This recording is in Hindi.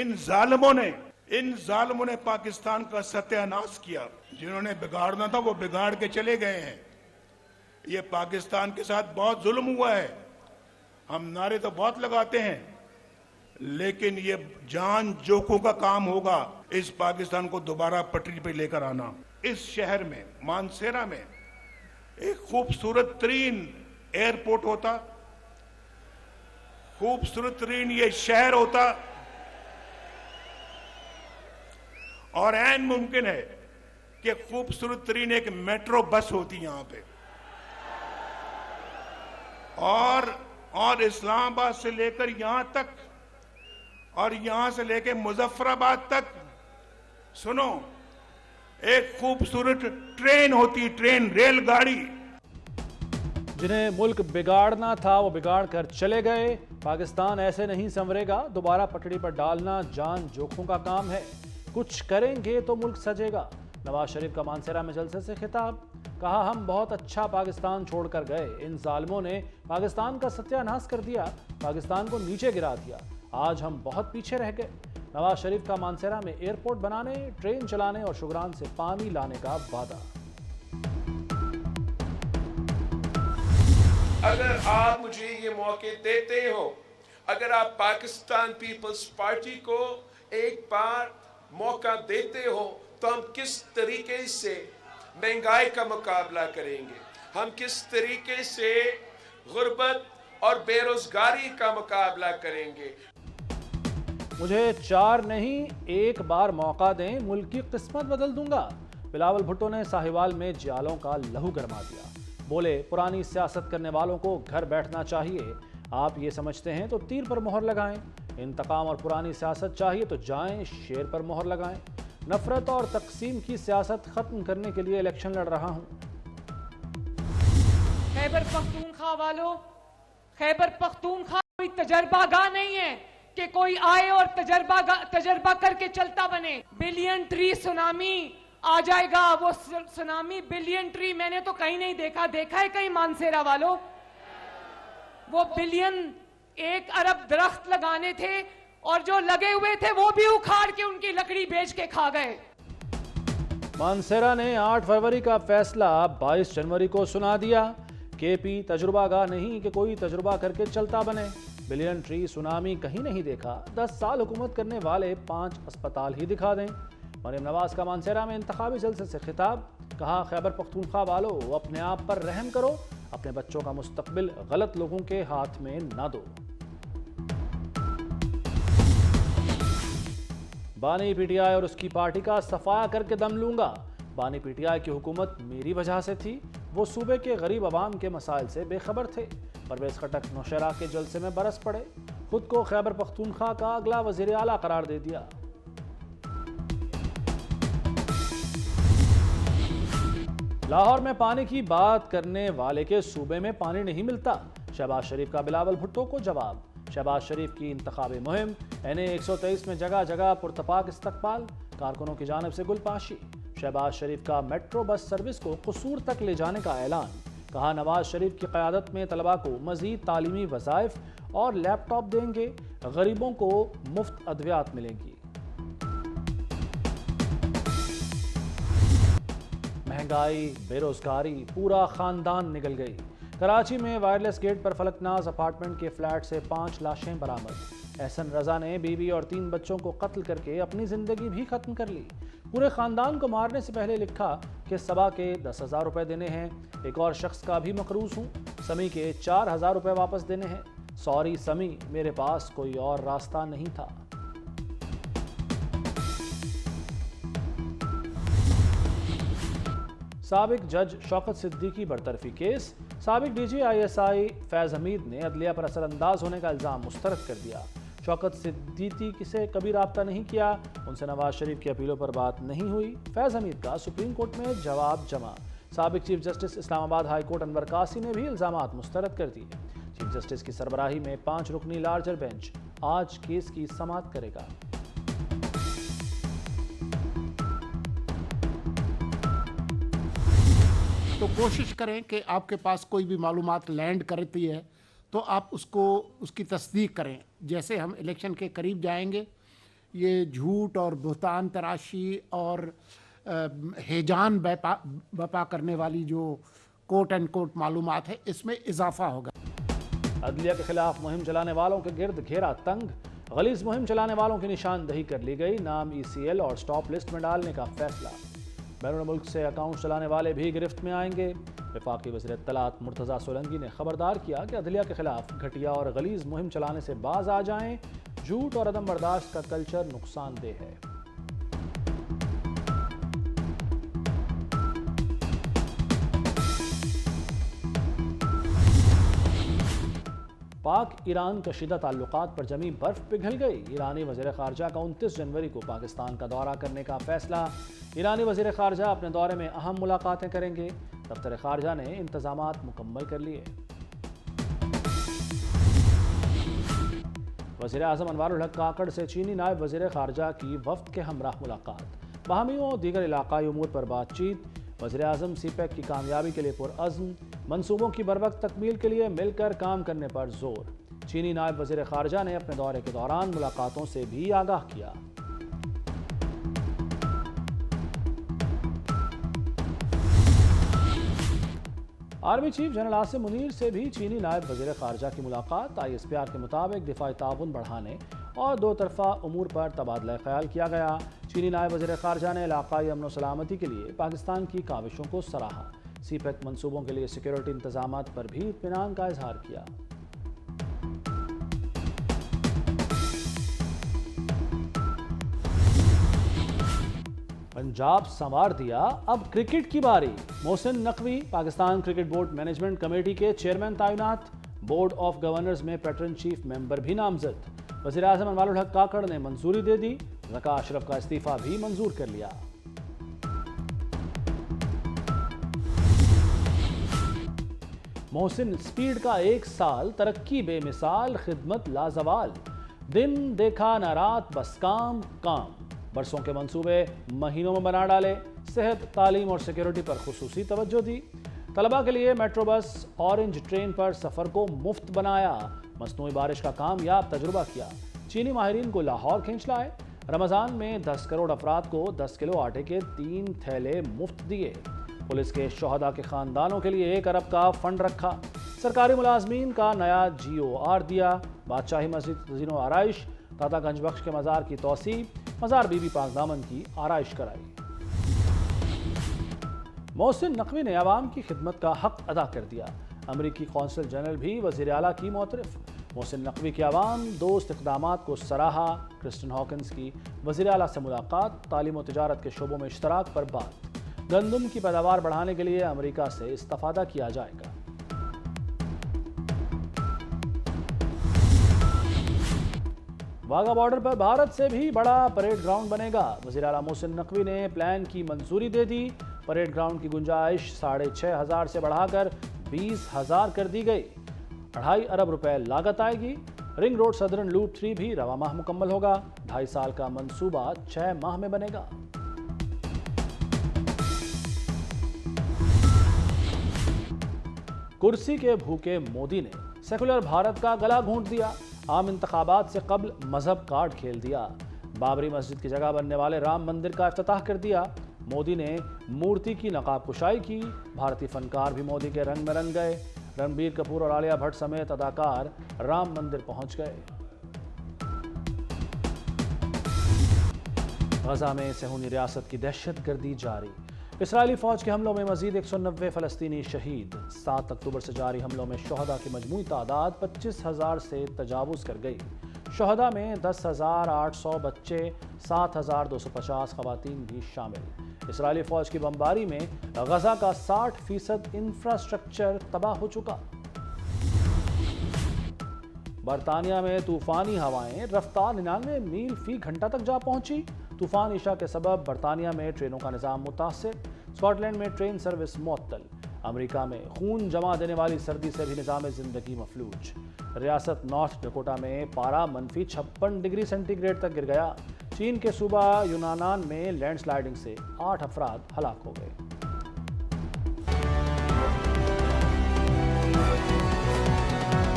इन जालिमों ने पाकिस्तान का सत्यानाश किया। जिन्होंने बिगाड़ना था वो बिगाड़ के चले गए हैं। ये पाकिस्तान के साथ बहुत जुल्म हुआ है। हम नारे तो बहुत लगाते हैं, लेकिन ये जान जोखों का काम होगा इस पाकिस्तान को दोबारा पटरी पे लेकर आना। इस शहर में मानसेरा में एक खूबसूरत तरीन एयरपोर्ट होता, खूबसूरत तरीन ये शहर होता, और ऐन मुमकिन है कि खूबसूरत तरीन एक मेट्रो बस होती यहां पे, और इस्लामाबाद से लेकर यहां तक और यहां से लेकर मुजफ्फराबाद तक, सुनो, एक खूबसूरत ट्रेन होती, ट्रेन, रेलगाड़ी। जिन्हें मुल्क बिगाड़ना था वो बिगाड़ कर चले गए। पाकिस्तान ऐसे नहीं संवरेगा, दोबारा पटड़ी पर डालना जान जोखों का काम है। कुछ करेंगे तो मुल्क सजेगा। नवाज शरीफ का मानसेरा में जलसे से खिताब, कहा हम बहुत अच्छा पाकिस्तान छोड़कर गए, इन जालिमों ने पाकिस्तान का सत्यानाश कर दिया, पाकिस्तान को नीचे गिरा दिया, आज हम बहुत पीछे रह गए। नवाज शरीफ का मानसेरा में एयरपोर्ट बनाने, ट्रेन चलाने और शुगरान से पानी लाने का वादा। अगर आप मुझे ये मौके देते हो, अगर आप पाकिस्तान पीपल्स पार्टी को एक बार मौका देते हो, तो हम किस तरीके से महंगाई का मुकाबला करेंगे, हम किस तरीके से गुर्बत और बेरोजगारी का मुकाबला करेंगे। मुझे 4 नहीं 1 बार मौका दें, मुल्क की किस्मत बदल दूंगा। बिलावल भुट्टो ने साहिवाल में जियालों का लहू गरमा दिया। बोले पुरानी सियासत करने वालों को घर बैठना चाहिए। आप ये समझते हैं तो तीर पर मोहर लगाएं, इंतकाम और पुरानी सियासत चाहिए तो जाएं शेर पर मोहर लगाएं। नफरत और तकसीम की सियासत खत्म करने के लिए इलेक्शन लड़ रहा हूं। खैबर पख्तूनख्वा वालों, खैबर पख्तूनख्वा कोई तजर्बागाह नहीं है कि कोई आए और तजर्बा करके चलता बने। बिलियन ट्री सुनामी आ जाएगा, वो सुनामी बिलियन ट्री मैंने तो कहीं नहीं देखा। देखा है कहीं मानसेरा वालों? वो बिलियन 1 अरब दरख्त लगाने थे और जो लगे हुए थे वो भी उखाड़ के उनकी लकड़ी बेच के खा गए। मानसेरा ने 8 फरवरी का फैसला 22 जनवरी को सुना दिया। केपी तजुर्बागाह नहीं कि कोई तजुर्बा करके चलता बने। बिलियन ट्री सुनामी कहीं नहीं देखा। 10 साल हुकूमत करने वाले 5 अस्पताल ही दिखा दें। मरीम नवाज का मानसेरा में इंतखाबी जलसे से खिताब, कहा खैबर पख्तूनख्वा वालों अपने आप पर रहम करो, अपने बच्चों का मुस्तकबिल गलत लोगों के हाथ में ना दो। बानी पीटीआई और उसकी पार्टी का सफाया करके दम लूंगा। बानी पीटीआई की हुकूमत मेरी वजह से थी, वो सूबे के गरीब आवाम के मसाइल से बेखबर थे। परवेज खटक नौशेरा के जलसे में बरस पड़े, खुद को खैबर पख्तूनख्वा का अगला वजीर आला करार दे दिया। लाहौर में पानी की बात करने वाले के सूबे में पानी नहीं मिलता। शहबाज शरीफ का बिलावल भुट्टो को जवाब। शहबाज शरीफ की इंतखाबी मुहिम, NA 123 में जगह जगह पुरतपाक इस्तकबाल, कारकुनों की जानिब से गुलपाशी। शहबाज शरीफ का मेट्रो बस सर्विस को कसूर तक ले जाने का ऐलान, कहा नवाज शरीफ की क़यादत में तलबा को मजीद तालीमी वज़ाइफ और लैपटॉप देंगे, गरीबों को मुफ्त अद्वियात मिलेंगी। महंगाई, बेरोजगारी, पूरा खानदान निगल गई। कराची में वायरलेस गेट पर फलकनाज अपार्टमेंट के फ्लैट से 5 लाशें बरामद। एहसन रजा ने बीवी और 3 बच्चों को कत्ल करके अपनी जिंदगी भी खत्म कर ली। पूरे खानदान को मारने से पहले लिखा कि सबा के 10,000 रुपए देने हैं, एक और शख्स का भी मकरूज हूँ, समी के 4,000 रुपए वापस देने हैं, सॉरी समी, मेरे पास कोई और रास्ता नहीं था। साबिक जज शौकत सिद्दीकी बरतरफी केस, साबिक DG ISI फैज़ हमीद ने अदलिया पर असरअंदाज होने का इल्ज़ाम मुस्तरद कर दिया। शौकत सिद्दीकी से कभी रब्ता नहीं किया, उनसे नवाज शरीफ की अपीलों पर बात नहीं हुई। फैज़ हमीद का सुप्रीम कोर्ट में जवाब जमा। साबिक chief justice Islamabad high court Anwar कासी ने भी इल्ज़ामात मुस्तरद कर दिए। चीफ जस्टिस की सरबराही में 5 रुकनी लार्जर बेंच आज केस की समाअत करेगा। तो कोशिश करें कि आपके पास कोई भी मालूमात लैंड करती है तो आप उसकी तस्दीक करें। जैसे हम इलेक्शन के करीब जाएंगे, ये झूठ और बुहतान तराशी और हेजान बपा करने वाली जो कोट एंड कोट मालूमात है, इसमें इजाफा होगा। अदलिया के खिलाफ मुहिम चलाने वालों के गिर्द घेरा तंग, गलीज मुहिम चलाने वालों की निशानदही कर ली गई, नाम ECL और स्टॉप लिस्ट में डालने का फैसला। बैरून मुल्क से अकाउंट चलाने वाले भी गिरफ्त में आएंगे। वफाकी वज़ीर इत्तलात मुर्तज़ा सोलंकी ने खबरदार किया कि अदलिया के खिलाफ घटिया और गलीज मुहिम चलाने से बाज आ जाएं, झूठ और अदम बर्दाश्त का कल्चर नुकसानदेह है। पाक ईरान कशीदा ताल्लुकात पर जमी बर्फ पिघल गई। ईरानी वज़ीर ख़ारजा का 29 जनवरी को पाकिस्तान का दौरा करने का फैसला। ईरानी वज़ीर ख़ारजा अपने दौरे में अहम मुलाकातें करेंगे। दफ्तर ख़ारजा ने इंतज़ामात मुकम्मल कर लिए। वज़ीर आज़म अनवारुल हक काकड़ से चीनी नायब वज़ीर ख़ारजा की वफ़द के हमराह मुलाकात। बाहमियों दीगर इलाक़ाई उमूर पर बातचीत। वज़ीर आज़म CPEC की कामयाबी के लिए पुरअज़्म, मंसूबों की बरवक्त तकमील के लिए मिलकर काम करने पर जोर। चीनी नायब वज़ीर ख़ारजा ने अपने दौरे के दौरान मुलाकातों से भी आगाह किया। Army chief general Asim Munir से भी चीनी नायब वज़ीर ख़ारजा की मुलाकात। ISPR के मुताबिक दिफाई ताउन बढ़ाने और दो तरफा उमूर पर तबादला ख्याल किया गया। चीनी नायब वज़ीर ख़ारजा ने इलाक़ाई अमन व सलामती के लिए पाकिस्तान की काविशों को सराहा। CPEC मंसूबों के लिए सिक्योरिटी इंतजामात पर भी इत्मीनान का इजहार किया। पंजाब संवार दिया, अब क्रिकेट की बारी। Mohsin Naqvi Pakistan cricket board management committee के चेयरमैन तैनात। बोर्ड ऑफ गवर्नर्स में पैटर्न चीफ मेंबर भी नामजद। वज़ीर आज़म अनवारुल हक काकड़ ने मंजूरी दे दी। ज़का अशरफ का इस्तीफा भी मंजूर कर लिया। मोहसिन स्पीड का 1 साल, तरक्की बेमिसाल, खिदमत लाजवाल। दिन देखा न रात, बस काम काम। बरसों के मंसूबे महीनों में बना डाले। सेहत, तालीम और सिक्योरिटी पर खुसूसी तवज्जो दी। तलबा के लिए मेट्रो बस, ऑरेंज ट्रेन पर सफ़र को मुफ्त बनाया। मसनूई बारिश का कामयाब तजुर्बा किया। चीनी माहिरीन को लाहौर खींच लाए। रमज़ान में 10 करोड़ अफराद को 10 किलो आटे के 3 थैले मुफ्त दिए। पुलिस के शोहदा के ख़ानदानों के लिए 1 अरब का फंड रखा। सरकारी मुलाजमीन का नया GOR दिया। बादशाही मस्जिद तज़ीनो आराइश। दादा गंज बख्श के मज़ार की तोसी। मज़ार बीबी पाक दामन की आराइश कराई। मोहसिन नकवी ने अवाम की खिदमत का हक अदा कर दिया। अमरीकी कौंसल जनरल भी वज़ीर आला की मोतरफ। मोहसिन नकवी के अवाम दोस्त इक़दामात को सराहा। क्रिस्टन हॉकिंस की वज़ीर आला से मुलाकात। तालीम और तिजारत के शोबों में इश्तराक पर बात। गंदम की पैदावार बढ़ाने के लिए अमरीका से इस्तिफ़ादा किया जाएगा। वाघा बॉर्डर पर भारत से भी बड़ा परेड ग्राउंड बनेगा। वज़ीर आला मोहसिन नकवी ने प्लान की मंजूरी दे दी। परेड ग्राउंड की गुंजाइश 6,500 से बढ़ाकर 20,000 कर दी गई। 2.5 अरब रुपए लागत आएगी। रिंग रोड सदर्न लूप 3 भी रवा माह मुकम्मल होगा। 2.5 साल का मंसूबा 6 माह में बनेगा। कुर्सी के भूखे मोदी ने सेकुलर भारत का गला घोंट दिया। आम इंतखाबात से कबल मजहब कार्ड खेल दिया। बाबरी मस्जिद की जगह बनने वाले राम मंदिर का इफ्तिताह कर दिया। मोदी ने मूर्ति की नकाब कुशाई की। भारतीय फनकार भी मोदी के रंग में रंग गए। रणबीर कपूर और आलिया भट्ट समेत अदाकार राम मंदिर पहुंच गए। गजा में सेहूनी रियासत की दहशतगर्दी जारी। इसराइली फौज के हमलों में मजीद 190 फ़लस्तीनी शहीद। 7 अक्टूबर से जारी हमलों में शोहदा की मजमूई तादाद 25,000 से तजावुज़ कर गई। शोहदा में 10,800 बच्चे, 7,250 ख़वातीन भी शामिल। इसराइली फौज की बमबारी में गजा का 60% इंफ्रास्ट्रक्चर तबाह हो चुका। बरतानिया में तूफानी हवाएं, रफ्तार 99 मील फी घंटा तक जा पहुंची। तूफान ईशा के सबब बरतानिया में ट्रेनों का निज़ाम मुतासिर। स्कॉटलैंड में ट्रेन सर्विस मुअत्तल। अमेरिका में खून जमा देने वाली सर्दी से भी निज़ाम ज़िंदगी मफलूज। रियासत नॉर्थ डकोटा में पारा -56 डिग्री सेंटीग्रेड तक गिर गया। चीन के सूबा यूनानान में लैंडस्लाइडिंग से 8 अफराद हलाक हो गए।